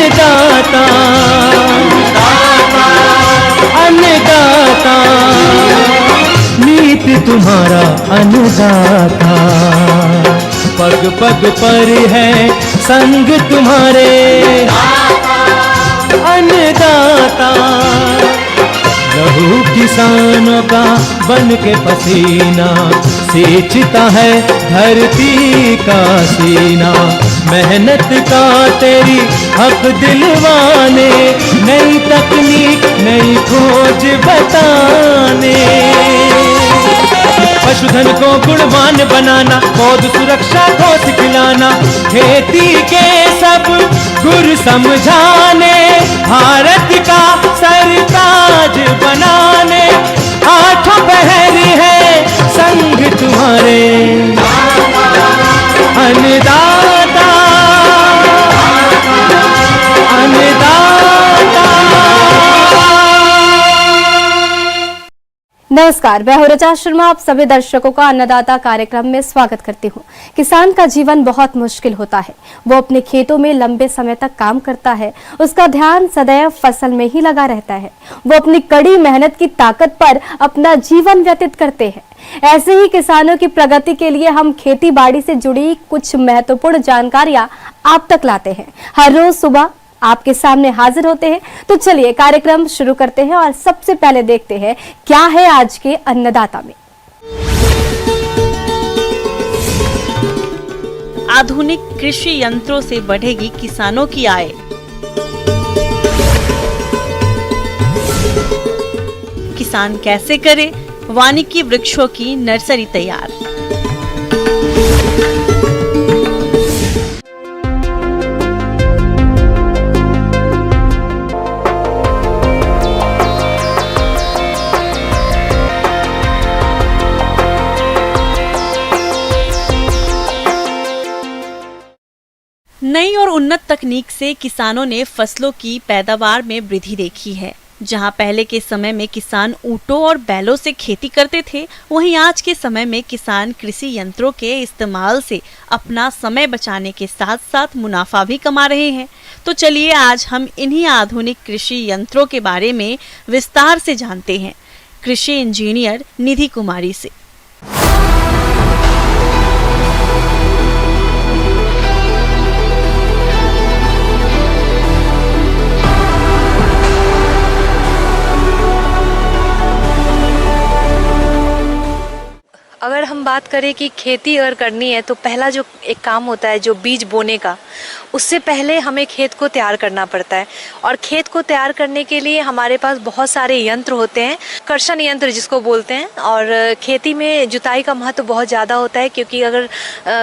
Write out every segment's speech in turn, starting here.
अन्नदाता अन्नदाता, नीत तुम्हारा अन्नदाता। पग पग पर है संग तुम्हारे अन्नदाता। लहू किसानों का बन के पसीना सींचता है धरती का सीना। मेहनत का तेरी हक दिलवाने, नई तकनीक नई खोज बताने। पशुधन को गुणवान बनाना, पौध सुरक्षा को सिखलाना, खेती के सब गुर समझाने, भारत का सरताज बनाने। आठों पहर है संग तुम्हारे अन्नदाता अन्नदाता। नमस्कार, मैं हूं ऋचा शर्मा। आप सभी दर्शकों का अन्नदाता कार्यक्रम में स्वागत करती हूं। किसान का जीवन बहुत मुश्किल होता है। वो अपने खेतों में लंबे समय तक काम करता है, उसका ध्यान सदैव फसल में ही लगा रहता है। वो अपनी कड़ी मेहनत की ताकत पर अपना जीवन व्यतीत करते हैं। ऐसे ही किसानों की प्रगति के लिए हम खेती बाड़ी से जुड़ी कुछ महत्वपूर्ण जानकारियां आप तक लाते हैं। हर रोज सुबह आपके सामने हाजिर होते हैं। तो चलिए कार्यक्रम शुरू करते हैं और सबसे पहले देखते हैं क्या है आज के अन्नदाता में। आधुनिक कृषि यंत्रों से बढ़ेगी किसानों की आय। किसान कैसे करे वानिकी वृक्षों की नर्सरी तैयार। नई और उन्नत तकनीक से किसानों ने फसलों की पैदावार में वृद्धि देखी है। जहां पहले के समय में किसान ऊंटों और बैलों से खेती करते थे, वहीं आज के समय में किसान कृषि यंत्रों के इस्तेमाल से अपना समय बचाने के साथ साथ मुनाफा भी कमा रहे हैं। तो चलिए आज हम इन्हीं आधुनिक कृषि यंत्रों के बारे में विस्तार से जानते हैं कृषि इंजीनियर निधि कुमारी से। अगर हम बात करें कि खेती अगर करनी है तो पहला जो एक काम होता है जो बीज बोने का, उससे पहले हमें खेत को तैयार करना पड़ता है। और खेत को तैयार करने के लिए हमारे पास बहुत सारे यंत्र होते हैं, कर्षण यंत्र जिसको बोलते हैं। और खेती में जुताई का महत्व बहुत ज़्यादा होता है, क्योंकि अगर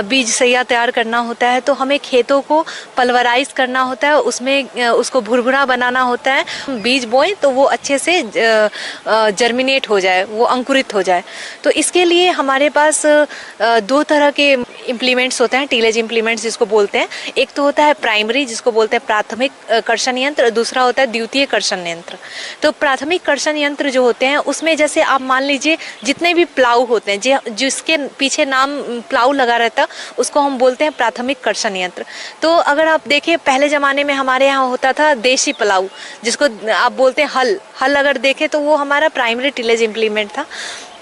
बीज सैया तैयार करना होता है तो हमें खेतों को पल्वराइज करना होता है, उसमें उसको भुरभुरा बनाना होता है। बीज बोएं तो वो अच्छे से जर्मिनेट हो जाए, वो अंकुरित हो जाए। तो इसके लिए हमारे पास दो तरह के इम्प्लीमेंट्स होते हैं, टीलेज इम्प्लीमेंट्स जिसको बोलते हैं। एक तो होता है प्राइमरी जिसको बोलते हैं प्राथमिक कर्षण यंत्र, दूसरा होता है द्वितीय कर्षण यंत्र। तो प्राथमिक कर्षण यंत्र जो होते हैं उसमें जैसे आप मान लीजिए जितने भी प्लाऊ होते हैं, जिसके पीछे नाम प्लाऊ लगा रहता है, उसको हम बोलते हैं प्राथमिक कर्षण यंत्र। तो अगर आप देखिए पहले ज़माने में हमारे यहाँ होता था देशी प्लाऊ, जिसको आप बोलते हैं हल अगर देखें तो वो हमारा प्राइमरी टीलेज इम्प्लीमेंट था।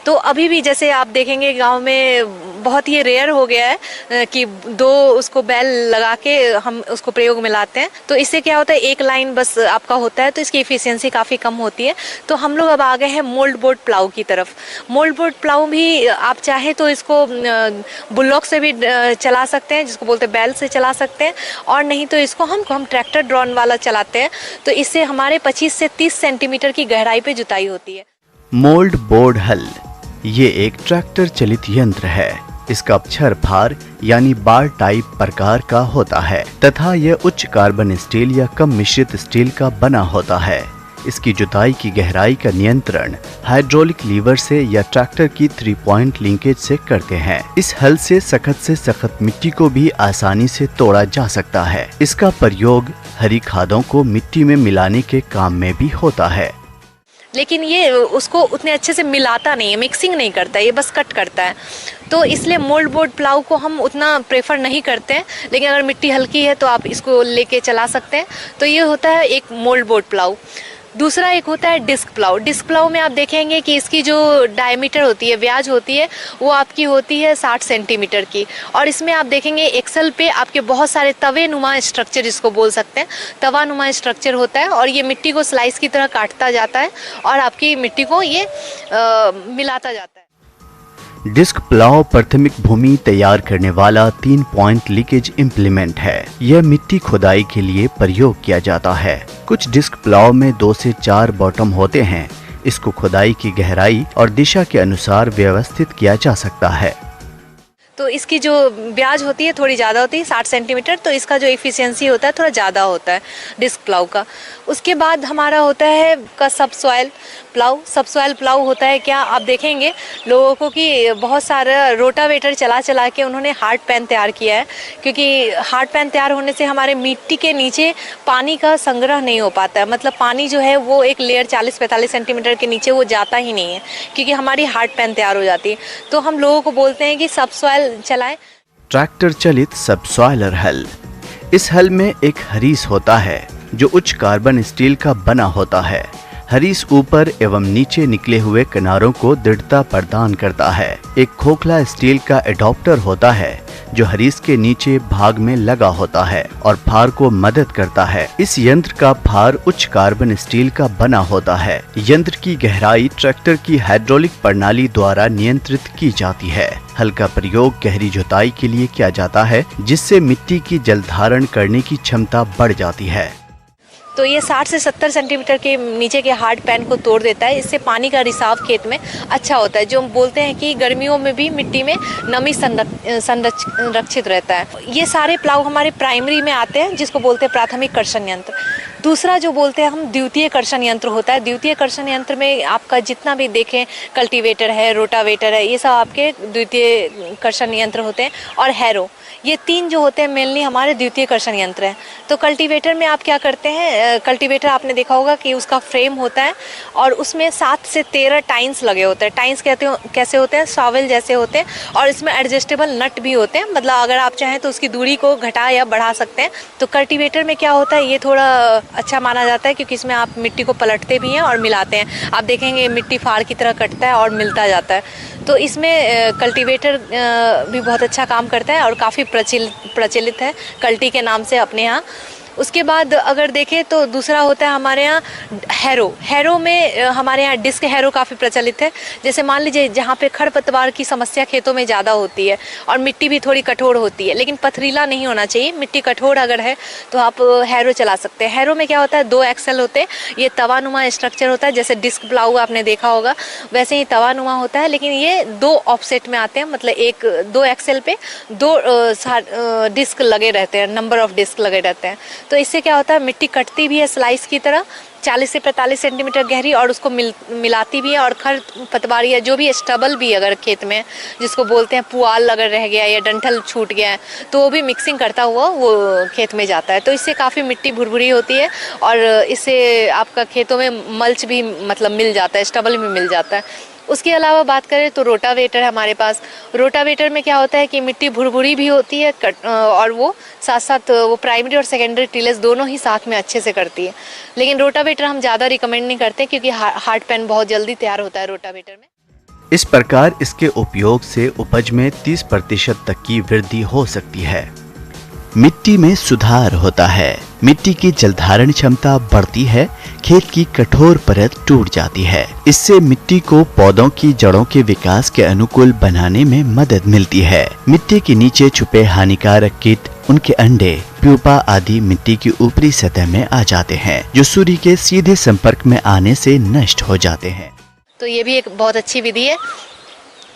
तो अभी भी जैसे आप देखेंगे गांव में बहुत ही रेयर हो गया है कि दो उसको बैल लगा के हम उसको प्रयोग में लाते हैं। तो इससे क्या होता है, एक लाइन बस आपका होता है, तो इसकी एफिशिएंसी काफ़ी कम होती है। तो हम लोग अब आ गए हैं मोल्ड बोर्ड प्लाऊ की तरफ। मोल्ड बोर्ड प्लाऊ भी आप चाहे तो इसको बुल्लॉक से भी चला सकते हैं, जिसको बोलते हैं बैल से चला सकते हैं, और नहीं तो इसको हम ट्रैक्टर ड्रॉन वाला चलाते हैं। तो इससे हमारे 25 से 30 सेंटीमीटर की गहराई पे जुताई होती है। मोल्ड बोर्ड हल ये एक ट्रैक्टर चलित यंत्र है। इसका छर फार यानी बार टाइप प्रकार का होता है तथा यह उच्च कार्बन स्टील या कम मिश्रित स्टील का बना होता है। इसकी जुताई की गहराई का नियंत्रण हाइड्रोलिक लीवर से या ट्रैक्टर की 3 पॉइंट लिंकेज से करते हैं। इस हल से सख्त मिट्टी को भी आसानी से तोड़ा जा सकता है। इसका प्रयोग हरी खादों को मिट्टी में मिलाने के काम में भी होता है। लेकिन ये उसको उतने अच्छे से मिलाता नहीं है, मिक्सिंग नहीं करता है, ये बस कट करता है। तो इसलिए मोल्ड बोर्ड प्लाऊ को हम उतना प्रेफर नहीं करते हैं, लेकिन अगर मिट्टी हल्की है तो आप इसको लेके चला सकते हैं। तो ये होता है एक मोल्ड बोर्ड प्लाऊ। दूसरा एक होता है डिस्क प्लाऊ। डिस्क प्लाऊ में आप देखेंगे कि इसकी जो डायमीटर होती है, व्याज होती है, वो आपकी होती है 60 सेंटीमीटर की। और इसमें आप देखेंगे एक्सल पे आपके बहुत सारे तवे नुमा स्ट्रक्चर, जिसको बोल सकते हैं तवा नुमा स्ट्रक्चर होता है, और ये मिट्टी को स्लाइस की तरह काटता जाता है और आपकी मिट्टी को ये मिलाता जाता है। डिस्क प्लाव प्राथमिक भूमि तैयार करने वाला 3 पॉइंट लीकेज इम्प्लीमेंट है। यह मिट्टी खुदाई के लिए प्रयोग किया जाता है। कुछ डिस्क प्लाव में 2 से 4 बॉटम होते हैं। इसको खुदाई की गहराई और दिशा के अनुसार व्यवस्थित किया जा सकता है। तो इसकी जो ब्याज होती है थोड़ी ज़्यादा होती है, 60 सेंटीमीटर, तो इसका जो एफिशिएंसी होता है थोड़ा ज़्यादा होता है डिस्क प्लाऊ का। उसके बाद हमारा होता है का सब सॉइल प्लाऊ। सब सॉइल प्लाऊ होता है क्या, आप देखेंगे लोगों को कि बहुत सारा रोटावेटर चला चला के उन्होंने हार्ड पैन तैयार किया है, क्योंकि हार्ड पैन तैयार होने से हमारे मिट्टी के नीचे पानी का संग्रह नहीं हो पाता है। मतलब पानी जो है वो एक लेयर 40-45 सेंटीमीटर के नीचे वो जाता ही नहीं है, क्योंकि हमारी हार्ड पैन तैयार हो जाती है। तो हम लोगों को बोलते हैं कि सब सॉइल चलाएं। ट्रैक्टर चलित सबसॉइलर हल। इस हल में एक हरीस होता है जो उच्च कार्बन स्टील का बना होता है। हरीस ऊपर एवं नीचे निकले हुए किनारों को दृढ़ता प्रदान करता है। एक खोखला स्टील का एडॉप्टर होता है जो हरीस के नीचे भाग में लगा होता है और फार को मदद करता है। इस यंत्र का फार उच्च कार्बन स्टील का बना होता है। यंत्र की गहराई ट्रैक्टर की हाइड्रोलिक प्रणाली द्वारा नियंत्रित की जाती है। हल का प्रयोग गहरी जुताई के लिए किया जाता है, जिससे मिट्टी की जल धारण करने की क्षमता बढ़ जाती है। तो ये 60 से 70 सेंटीमीटर के नीचे के हार्ड पैन को तोड़ देता है। इससे पानी का रिसाव खेत में अच्छा होता है, जो हम बोलते हैं कि गर्मियों में भी मिट्टी में नमी संरक्षित रहता है। ये सारे प्लाऊ हमारे प्राइमरी में आते हैं, जिसको बोलते हैं प्राथमिक कर्षण यंत्र। दूसरा जो बोलते हैं हम द्वितीय कर्षण यंत्र होता है। द्वितीय कर्षण यंत्र में आपका जितना भी देखें, कल्टीवेटर है, रोटावेटर है, ये सब आपके द्वितीय कर्षण यंत्र होते हैं। और हैरो, ये 3 जो होते हैं मेनली हमारे द्वितीय कर्षण यंत्र हैं। तो कल्टीवेटर में आप क्या करते हैं, कल्टीवेटर आपने देखा होगा कि उसका फ्रेम होता है और उसमें 7 से 13 टाइन्स लगे होते हैं। टाइन्स कहते हो कैसे होते हैं, शॉवेल जैसे होते हैं, और इसमें एडजस्टेबल नट भी होते हैं। मतलब अगर आप चाहें तो उसकी दूरी को घटा या बढ़ा सकते हैं। तो कल्टीवेटर में क्या होता है, ये थोड़ा अच्छा माना जाता है, क्योंकि इसमें आप मिट्टी को पलटते भी हैं और मिलाते हैं। आप देखेंगे मिट्टी फाड़ की तरह कटता है और मिलता जाता है। तो इसमें कल्टीवेटर भी बहुत अच्छा काम करता है और काफ़ी प्रचलित है कल्टी के नाम से अपने यहाँ। उसके बाद अगर देखें तो दूसरा होता है हमारे यहाँ हैरो। हैरो में हमारे यहाँ डिस्क हैरो काफ़ी प्रचलित है। जैसे मान लीजिए जहाँ पे खरपतवार की समस्या खेतों में ज़्यादा होती है और मिट्टी भी थोड़ी कठोर होती है, लेकिन पथरीला नहीं होना चाहिए, मिट्टी कठोर अगर है तो आप हैरो चला सकते हैं। हैरो में क्या होता है, 2 एक्सल होते हैं। ये तवानुमा स्ट्रक्चर होता है, जैसे डिस्क प्लाऊ आपने देखा होगा वैसे ही तवानुमा होता है, लेकिन ये 2 ऑफसेट में आते हैं। मतलब 2 एक्सल पे 2 डिस्क लगे रहते हैं, नंबर ऑफ डिस्क लगे रहते हैं। तो इससे क्या होता है, मिट्टी कटती भी है स्लाइस की तरह 40 से 45 सेंटीमीटर गहरी, और उसको मिलाती भी है। और खरपतवार या जो भी स्टबल भी अगर खेत में, जिसको बोलते हैं पुआल अगर रह गया या डंठल छूट गया है, तो वो भी मिक्सिंग करता हुआ वो खेत में जाता है। तो इससे काफ़ी मिट्टी भुरभुरी होती है और इससे आपका खेतों में मल्च भी मतलब मिल जाता है, स्टबल भी मिल जाता है। उसके अलावा बात करें तो रोटावेटर है हमारे पास। रोटावेटर में क्या होता है कि मिट्टी भुरभुरी भी होती है और वो साथ साथ वो प्राइमरी और सेकेंडरी टिलेज दोनों ही साथ में अच्छे से करती है। लेकिन रोटावेटर हम ज़्यादा रिकमेंड नहीं करते, क्योंकि हार्ड पैन बहुत जल्दी तैयार होता है रोटावेटर में। इस प्रकार इसके उपयोग से उपज में 30% तक की वृद्धि हो सकती है। मिट्टी में सुधार होता है, मिट्टी की जलधारण क्षमता बढ़ती है, खेत की कठोर परत टूट जाती है। इससे मिट्टी को पौधों की जड़ों के विकास के अनुकूल बनाने में मदद मिलती है। मिट्टी के नीचे छुपे हानिकारक कीट, उनके अंडे, प्यूपा आदि मिट्टी की ऊपरी सतह में आ जाते हैं, जो सूर्य के सीधे संपर्क में आने से नष्ट हो जाते हैं। तो ये भी एक बहुत अच्छी विधि है।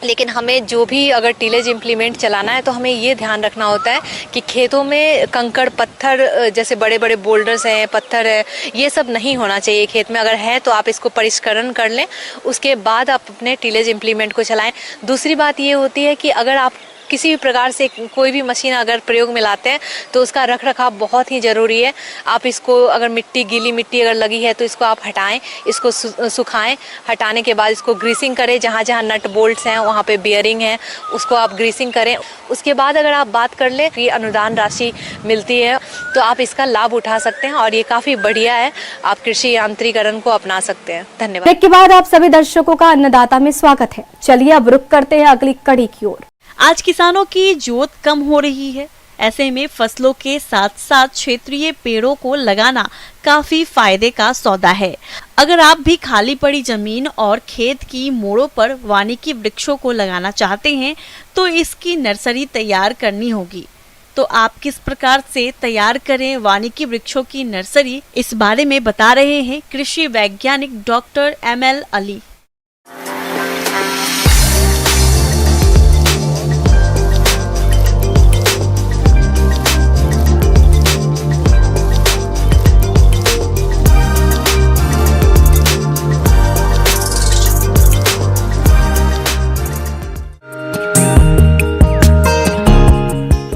लेकिन हमें जो भी अगर टिलेज इम्प्लीमेंट चलाना है तो हमें ये ध्यान रखना होता है कि खेतों में कंकड़ पत्थर, जैसे बड़े बड़े बोल्डर्स हैं, पत्थर है, ये सब नहीं होना चाहिए खेत में। अगर है तो आप इसको परिष्करण कर लें, उसके बाद आप अपने टिलेज इम्प्लीमेंट को चलाएं। दूसरी बात ये होती है कि अगर आप किसी भी प्रकार से कोई भी मशीन अगर प्रयोग में लाते हैं तो उसका रख रखाव बहुत ही ज़रूरी है। आप इसको अगर गीली मिट्टी अगर लगी है तो इसको आप हटाएं, इसको सुखाएं, हटाने के बाद इसको ग्रीसिंग करें, जहाँ जहाँ नट बोल्ट्स हैं वहाँ पे बियरिंग है उसको आप ग्रीसिंग करें। उसके बाद अगर आप बात कर लें कि अनुदान राशि मिलती है तो आप इसका लाभ उठा सकते हैं और ये काफ़ी बढ़िया है, आप कृषि यांत्रिकरण को अपना सकते हैं। धन्यवाद। ब्रेक के बाद आप सभी दर्शकों का अन्नदाता में स्वागत है। चलिए अब रुक करते हैं अगली कड़ी की ओर। आज किसानों की जोत कम हो रही है, ऐसे में फसलों के साथ साथ क्षेत्रीय पेड़ों को लगाना काफी फायदे का सौदा है। अगर आप भी खाली पड़ी जमीन और खेत की मोड़ों पर वानिकी वृक्षों को लगाना चाहते हैं तो इसकी नर्सरी तैयार करनी होगी। तो आप किस प्रकार से तैयार करें वानिकी वृक्षों की नर्सरी, इस बारे में बता रहे हैं कृषि वैज्ञानिक डॉक्टर ML अली।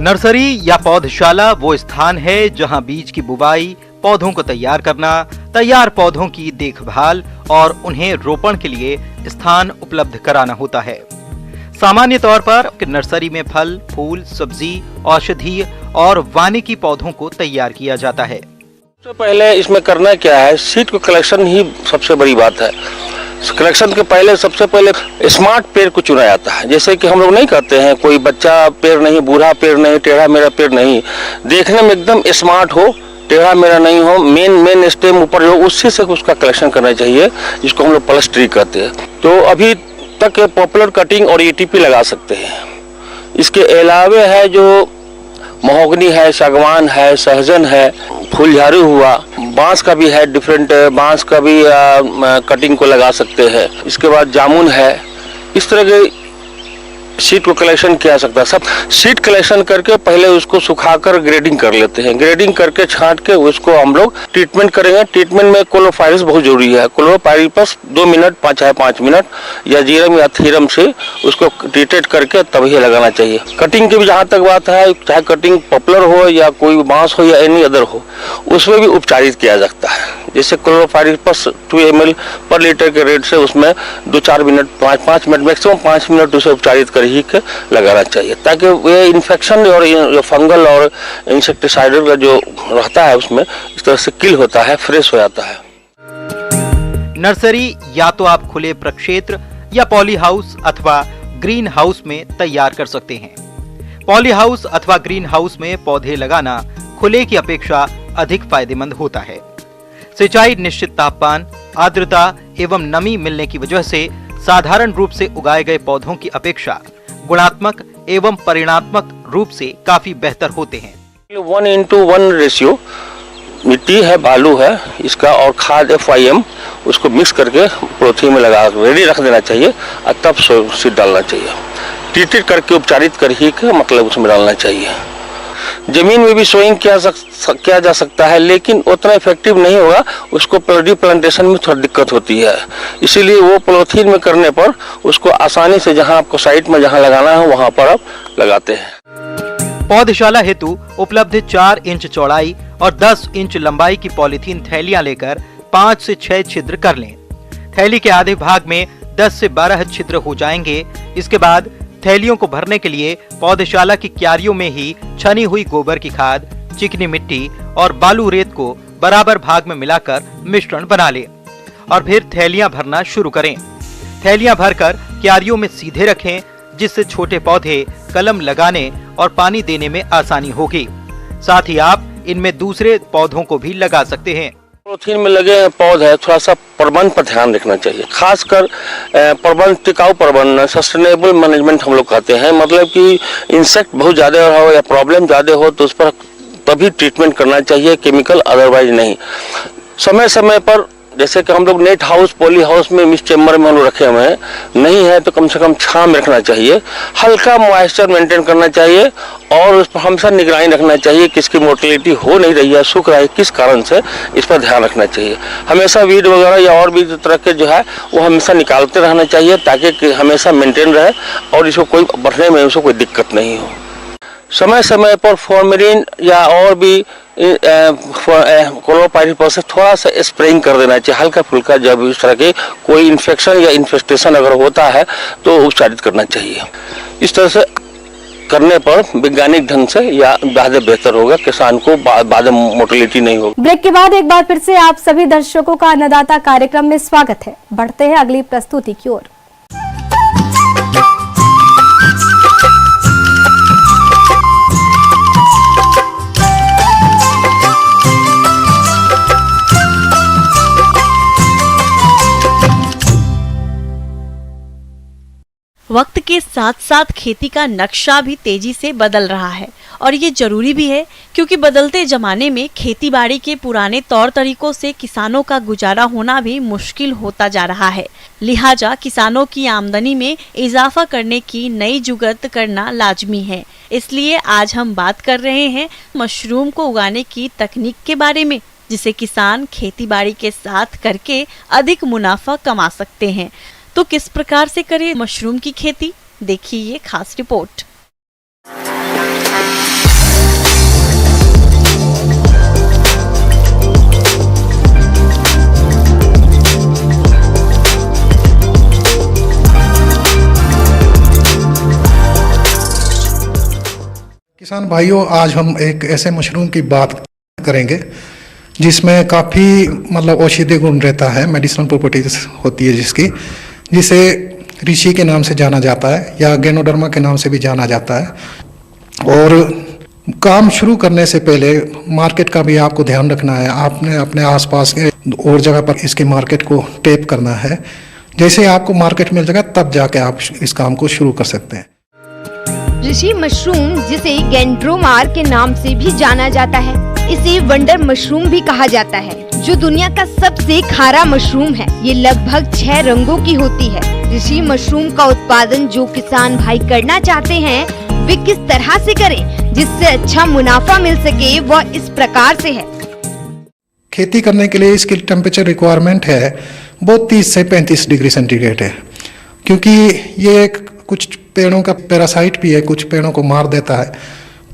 नर्सरी या पौधशाला वो स्थान है जहां बीज की बुवाई, पौधों को तैयार करना, तैयार पौधों की देखभाल और उन्हें रोपण के लिए स्थान उपलब्ध कराना होता है। सामान्य तौर पर नर्सरी में फल, फूल, सब्जी, औषधीय और वानिकी पौधों को तैयार किया जाता है। सबसे पहले इसमें करना क्या है, सीड को कलेक्शन ही सबसे बड़ी बात है। कलेक्शन के पहले सबसे पहले स्मार्ट पेड़ को चुना जाता है। जैसे कि हम लोग नहीं करते हैं, कोई बच्चा पेड़ नहीं, बूढ़ा पेड़ नहीं, टेढ़ा मेरा पेड़ नहीं, देखने में एकदम स्मार्ट हो, टेढ़ा मेरा नहीं हो, मेन स्टेम ऊपर हो, उससे से उसका कलेक्शन करना चाहिए, जिसको हम लोग प्लस ट्री कहते हैं। तो अभी तक पॉपुलर कटिंग और ETP लगा सकते हैं। इसके अलावे है जो महोगनी है, सागवान है, सहजन है, फूलझारू हुआ, बांस का भी है, डिफरेंट बांस का भी कटिंग को लगा सकते हैं। इसके बाद जामुन है। इस तरह के सीड को कलेक्शन किया सकता है। सब सीड कलेक्शन करके पहले उसको सुखाकर ग्रेडिंग कर लेते हैं। ग्रेडिंग करके छांट के उसको हम लोग ट्रीटमेंट करेंगे। ट्रीटमेंट में क्लोरोपाइरिस बहुत जरूरी है। क्लोरोपाइरिस 2 मिनट, चाहे 5 मिनट या जीरम या थीरम से उसको ट्रीटेड करके तभी लगाना चाहिए। कटिंग की भी जहाँ तक बात है, चाहे कटिंग पॉपुलर हो या कोई बांस हो या एनी अदर हो, उसमें भी उपचारित किया जाता है। जैसे क्लोरोपाइरिस 2 ml पर लीटर के रेट से उसमें 2-4 मिनट, 5 मिनट, मैक्सिमम 5 मिनट उसे उपचारित कर ही के लगाना चाहिए, ताकि ये इन्फेक्शन और फंगल और इंसेक्टिसाइडल का जो रहता है उसमें इस तरह से किल होता है, फ्रेश हो जाता है। नर्सरी या तो आप खुले प्रक्षेत्र या पॉली हाउस अथवा ग्रीन हाउस में तैयार कर सकते हैं। पॉली हाउस अथवा ग्रीन हाउस में पौधे लगाना खुले की अपेक्षा अधिक फायदेमंद होता है। सिंचाई निश्चित तापमान, आर्द्रता एवं नमी मिलने की वजह से साधारण रूप से उगाए गए पौधों की अपेक्षा गुणात्मक एवं परिणात्मक रूप से काफी बेहतर होते हैं। 1:1 रेशियो मिट्टी है, बालू है इसका और खाद FIM, उसको मिक्स करके पॉलीथीन में लगा रेडी रख देना चाहिए और तब सीड डालना चाहिए। ट्रीटेड करके उपचारित कर ही के मतलब उसमें डालना चाहिए। जमीन में भी सोइंग किया जा सकता है, लेकिन उतना इफेक्टिव नहीं होगा, उसको प्लांटेशन में थोड़ा दिक्कत होती है। इसीलिए वो पॉलीथीन में करने पर उसको आसानी से जहां आपको साइड में जहां लगाना है वहां पर आप लगाते हैं। पौधशाला हेतु उपलब्ध 4 इंच चौड़ाई और 10 इंच लंबाई की पॉलीथीन थैलियां लेकर 5 से 6 छिद्र कर लें। थैली के आधे भाग में 10 से 12 छिद्र हो जाएंगे। इसके बाद थैलियों को भरने के लिए पौधशाला की क्यारियों में ही छनी हुई गोबर की खाद, चिकनी मिट्टी और बालू रेत को बराबर भाग में मिलाकर मिश्रण बना लें और फिर थैलियां भरना शुरू करें। थैलियां भरकर क्यारियों में सीधे रखें, जिससे छोटे पौधे कलम लगाने और पानी देने में आसानी होगी। साथ ही आप इनमें दूसरे पौधों को भी लगा सकते हैं। पॉलीथीन में लगे पौधे थोड़ा सा प्रबंध पर ध्यान रखना चाहिए, खासकर प्रबंध, टिकाऊ प्रबंधन, सस्टेनेबल मैनेजमेंट हम लोग कहते हैं। मतलब कि इंसेक्ट बहुत ज़्यादा हो या प्रॉब्लम ज़्यादा हो तो उस पर तभी ट्रीटमेंट करना चाहिए, केमिकल अदरवाइज नहीं। समय समय पर जैसे कि हम लोग नेट हाउस, पॉली हाउस में, मिस चेम्बर में हम लोग रखे हुए हैं, नहीं है तो कम से कम छांव में रखना चाहिए, हल्का मॉइस्चर मेंटेन करना चाहिए और उस पर हमेशा निगरानी रखना चाहिए कि इसकी मोर्टेलिटी हो नहीं रही है, सूख रहा है, किस कारण से, इस पर ध्यान रखना चाहिए। हमेशा वीड वगैरह या और भी तरह के जो है वो हमेशा निकालते रहना चाहिए ताकि हमेशा मेंटेन रहे और इसको कोई बढ़ने में उसको कोई दिक्कत नहीं हो। समय समय पर फॉर्मेलिन या और भी क्लोरोपाइरीफॉस से थोड़ा सा स्प्रेइंग कर देना चाहिए, हल्का फुल्का। जब इस तरह के कोई इन्फेक्शन या इन्फेस्टेशन अगर होता है तो उपचारित करना चाहिए। इस तरह से करने पर वैज्ञानिक ढंग से या ज्यादा बेहतर होगा, किसान को बाद में मोर्टेलिटी नहीं होगी। ब्रेक के बाद एक बार फिर से आप सभी दर्शकों का अन्नदाता कार्यक्रम में स्वागत है। बढ़ते हैं अगली प्रस्तुति की ओर। वक्त के साथ साथ खेती का नक्शा भी तेजी से बदल रहा है और ये जरूरी भी है, क्योंकि बदलते जमाने में खेती बाड़ी के पुराने तौर तरीकों से किसानों का गुजारा होना भी मुश्किल होता जा रहा है। लिहाजा किसानों की आमदनी में इजाफा करने की नई जुगत करना लाजमी है। इसलिए आज हम बात कर रहे हैं मशरूम को उगाने की तकनीक के बारे में, जिसे किसान खेती बाड़ी के साथ करके अधिक मुनाफा कमा सकते हैं। तो किस प्रकार से करें मशरूम की खेती, देखिए ये खास रिपोर्ट। किसान भाइयों, आज हम एक ऐसे मशरूम की बात करेंगे जिसमें काफ़ी मतलब औषधीय गुण रहता है, मेडिसिनल प्रॉपर्टीज होती है जिसे ऋषि के नाम से जाना जाता है या गैनोडर्मा के नाम से भी जाना जाता है। और काम शुरू करने से पहले मार्केट का भी आपको ध्यान रखना है। आपने अपने आसपास के और जगह पर इसके मार्केट को टैप करना है। जैसे आपको मार्केट मिल जाएगा तब जाके आप इस काम को शुरू कर सकते हैं। ऋषि मशरूम, जिसे गैंड्रोमार के नाम से भी जाना जाता है, इसे वंडर मशरूम भी कहा जाता है, जो दुनिया का सबसे खारा मशरूम है। ये लगभग 6 रंगों की होती है। ऋषि मशरूम का उत्पादन जो किसान भाई करना चाहते हैं वे किस तरह से करें जिससे अच्छा मुनाफा मिल सके, वह इस प्रकार से है। खेती करने के लिए इसकी टेम्परेचर रिक्वायरमेंट है वो 30 से 35 डिग्री सेंटीग्रेड है, क्योंकि ये कुछ पेड़ों का पैरासाइट भी है, कुछ पेड़ों को मार देता है।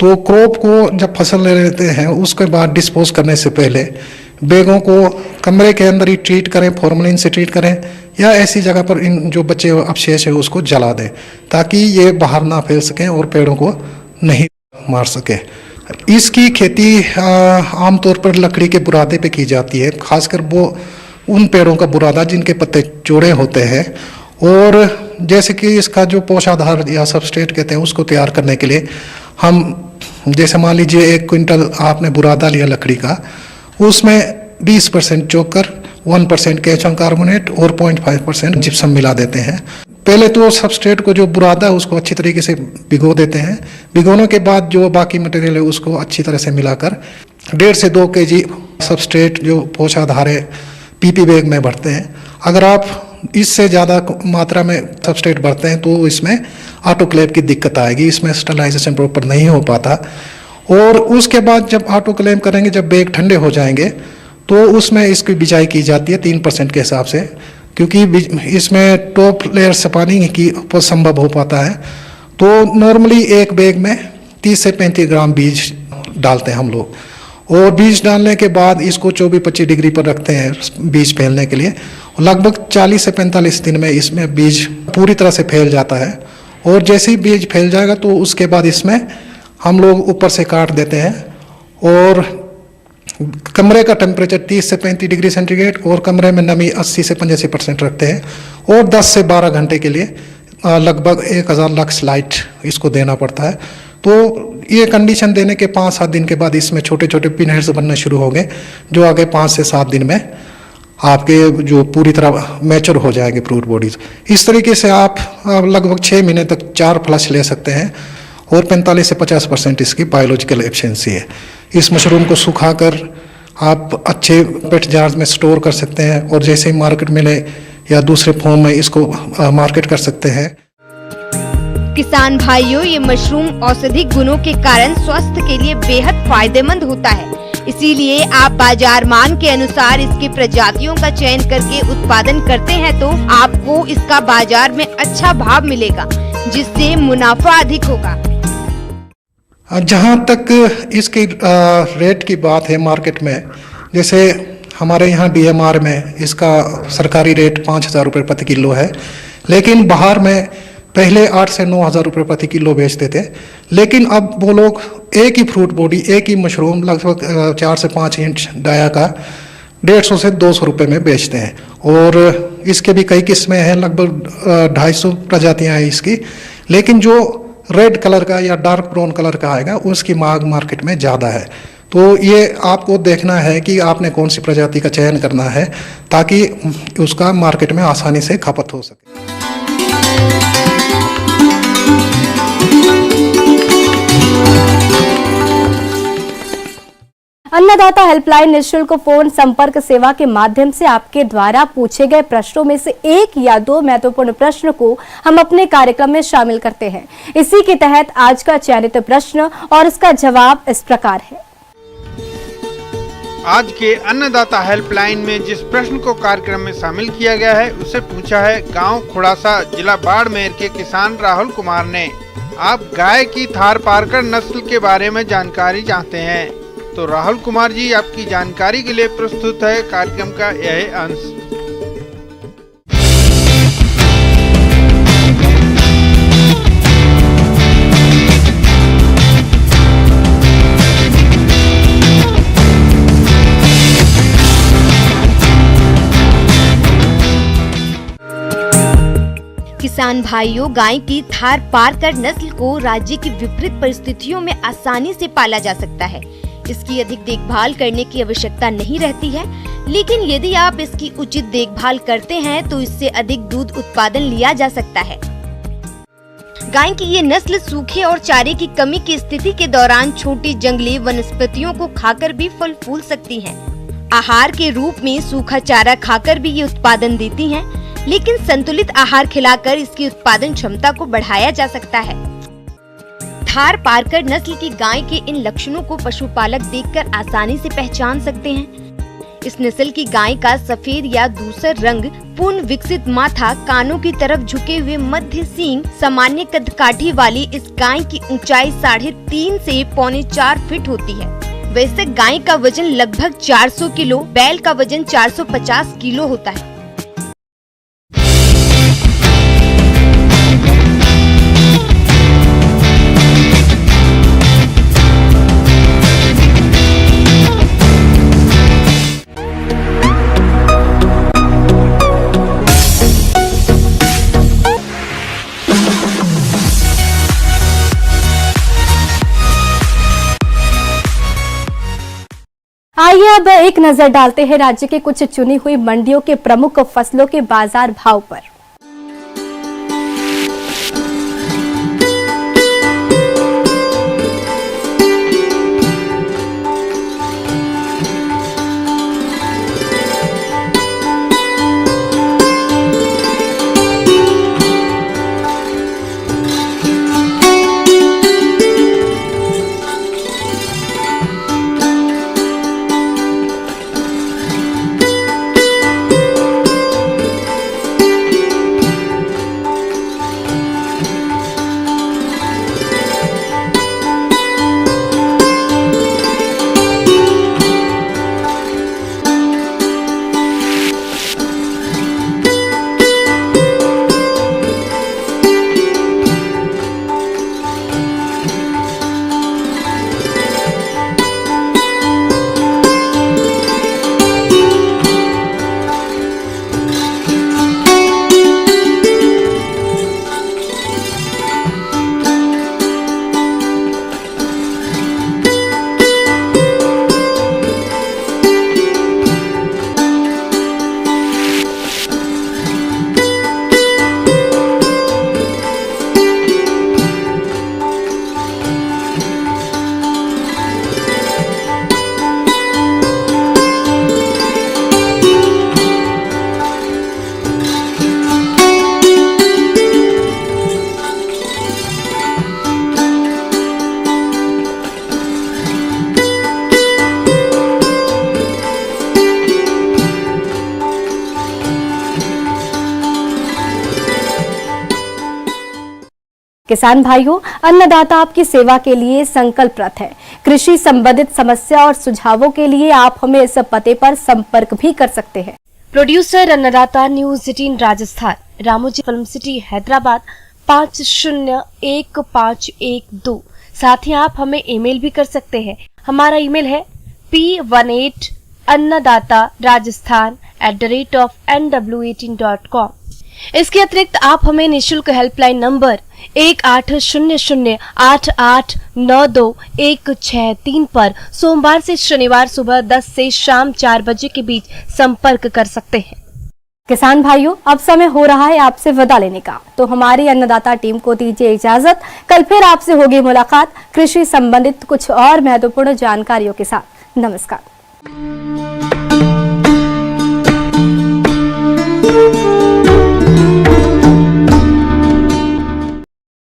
तो क्रॉप को जब फसल ले लेते हैं उसके बाद डिस्पोज करने से पहले बैगों को कमरे के अंदर ही ट्रीट करें, फॉर्मलिन से ट्रीट करें या ऐसी जगह पर इन जो बचे अवशेष है उसको जला दें ताकि ये बाहर ना फैल सकें और पेड़ों को नहीं मार सके। इसकी खेती आमतौर पर लकड़ी के बुरादे पे की जाती है, खासकर वो उन पेड़ों का बुरादा जिनके पत्ते चौड़े होते हैं। और जैसे कि इसका जो पोषाधार या सबस्ट्रेट कहते हैं उसको तैयार करने के लिए हम जैसे मान लीजिए 1 क्विंटल आपने बुरादा लिया लकड़ी का, उसमें 20% चोकर, 1% कैल्शियम कार्बोनेट और 0.5% जिप्सम मिला देते हैं। पहले तो सबस्ट्रेट को जो बुरादा है उसको अच्छी तरीके से भिगो देते हैं। भिगोने के बाद जो बाकी मटेरियल है उसको अच्छी तरह से मिलाकर 1.5 से 2 kg सबस्ट्रेट जो पोषाधार है पीपी बैग में भरते हैं। अगर आप इससे ज़्यादा मात्रा में सबस्ट्रेट भरते हैं तो इसमें ऑटोक्लेव की दिक्कत आएगी, इसमें स्टरलाइजेशन प्रॉपर नहीं हो पाता। और उसके बाद जब ऑटोक्लेव करेंगे, जब बैग ठंडे हो जाएंगे तो उसमें इसकी बिजाई की जाती है 3% के हिसाब से, क्योंकि इसमें टॉप लेयर से पानी की संभव हो पाता है। तो नॉर्मली एक बैग में 30 से 35 ग्राम बीज डालते हैं हम लोग। और बीज डालने के बाद इसको 24-25 डिग्री पर रखते हैं बीज फैलने के लिए। लगभग 40 से 45 दिन में इसमें बीज पूरी तरह से फैल जाता है। और जैसे ही बीज फैल जाएगा तो उसके बाद इसमें हम लोग ऊपर से काट देते हैं। और कमरे का टेम्परेचर 30 से 35 डिग्री सेंटीग्रेड और कमरे में नमी 80 से 85% रखते हैं। और 10 से 12 घंटे के लिए लगभग 1000 लक्स लाइट इसको देना पड़ता है। तो ये कंडीशन देने के 5-7 दिन के बाद इसमें छोटे छोटे पिनहेड्स बनने शुरू हो गए, जो आगे 5 से 7 दिन में आपके जो पूरी तरह मैच्योर हो जाएंगे फ्रूट बॉडीज। इस तरीके से आप लगभग 6 महीने तक 4 फ्लश ले सकते हैं। और 45 से 50% इसकी बायोलॉजिकल एफिशिएंसी है। इस मशरूम को सुखाकर आप अच्छे पेट जार्स में स्टोर कर सकते हैं और जैसे ही मार्केट मिले या दूसरे फॉर्म में इसको मार्केट कर सकते हैं। किसान भाइयों, ये मशरूम औषधि गुणों के कारण स्वास्थ्य के लिए बेहद फायदेमंद होता है। इसीलिए आप बाजार मांग के अनुसार इसकी प्रजातियों का चयन करके उत्पादन करते हैं तो आपको इसका बाजार में अच्छा भाव मिलेगा, जिससे मुनाफा अधिक होगा। जहाँ तक इसकी रेट की बात है मार्केट में, जैसे हमारे यहाँ DMR में इसका सरकारी रेट 5,000 रुपये प्रति किलो है, लेकिन बाहर में पहले 8 से 9,000 रुपये प्रति किलो बेचते थे। लेकिन अब वो लोग एक ही फ्रूट बॉडी, एक ही मशरूम लगभग 4 से 5 इंच डाया का 150 से 200 रुपये में बेचते हैं। और इसके भी कई किस्में हैं, लगभग 250 प्रजातियाँ हैं इसकी। लेकिन जो रेड कलर का या डार्क ब्राउन कलर का आएगा उसकी मांग मार्केट में ज़्यादा है। तो ये आपको देखना है कि आपने कौन सी प्रजाति का चयन करना है ताकि उसका मार्केट में आसानी से खपत हो सके। अन्नदाता हेल्पलाइन निःशुल्क फोन संपर्क सेवा के माध्यम से आपके द्वारा पूछे गए प्रश्नों में से 1 या 2 महत्वपूर्ण प्रश्न को हम अपने कार्यक्रम में शामिल करते हैं। इसी के तहत आज का चयनित प्रश्न और इसका जवाब इस प्रकार है। आज के अन्नदाता हेल्पलाइन में जिस प्रश्न को कार्यक्रम में शामिल किया गया है उसे पूछा है गांव खुड़ासा, जिला बाड़मेर के किसान राहुल कुमार ने। आप गाय की थारपारकर नस्ल के बारे में जानकारी चाहते हैं, तो राहुल कुमार जी आपकी जानकारी के लिए प्रस्तुत है कार्यक्रम का यह अंश। किसान भाइयों, गाय की थारपारकर नस्ल को राज्य की विपरीत परिस्थितियों में आसानी से पाला जा सकता है। इसकी अधिक देखभाल करने की आवश्यकता नहीं रहती है, लेकिन यदि आप इसकी उचित देखभाल करते हैं तो इससे अधिक दूध उत्पादन लिया जा सकता है। गाय की ये नस्ल सूखे और चारे की कमी की स्थिति के दौरान छोटी जंगली वनस्पतियों को खाकर भी फल फूल सकती हैं। आहार के रूप में सूखा चारा खाकर भी ये उत्पादन देती हैं, लेकिन संतुलित आहार खिलाकर इसकी उत्पादन क्षमता को बढ़ाया जा सकता है। थारपारकर नस्ल की गाय के इन लक्षणों को पशुपालक देखकर आसानी से पहचान सकते हैं। इस नस्ल की गाय का सफेद या धूसर रंग, पूर्ण विकसित माथा, कानों की तरफ झुके हुए मध्य सींग, सामान्य कदकाठी वाली इस गाय की ऊंचाई 3.5 से 4.25 फीट होती है। वैसे गाय का वजन लगभग 400 किलो, बैल का वजन 450 किलो होता है। आइए अब एक नजर डालते हैं राज्य के कुछ चुनी हुई मंडियों के प्रमुख फसलों के बाजार भाव पर। किसान भाइयों, अन्नदाता आपकी सेवा के लिए संकल्परत है। कृषि संबंधित समस्या और सुझावों के लिए आप हमें इस पते पर संपर्क भी कर सकते हैं। प्रोड्यूसर अन्नदाता, news 18 Rajasthan, Ramoji film city, Hyderabad 501512। साथ ही आप हमें ईमेल भी कर सकते हैं। हमारा ईमेल है p18annadatarajasthan@nw18.com। इसके अतिरिक्त आप हमें निशुल्क हेल्पलाइन नंबर 180088921663 पर सोमवार से शनिवार सुबह 10 से शाम 4 बजे के बीच संपर्क कर सकते हैं। किसान भाइयों, अब समय हो रहा है आपसे विदा लेने का, तो हमारी अन्नदाता टीम को दीजिए इजाजत। कल फिर आपसे होगी मुलाकात कृषि संबंधित कुछ और महत्वपूर्ण जानकारियों के साथ। नमस्कार।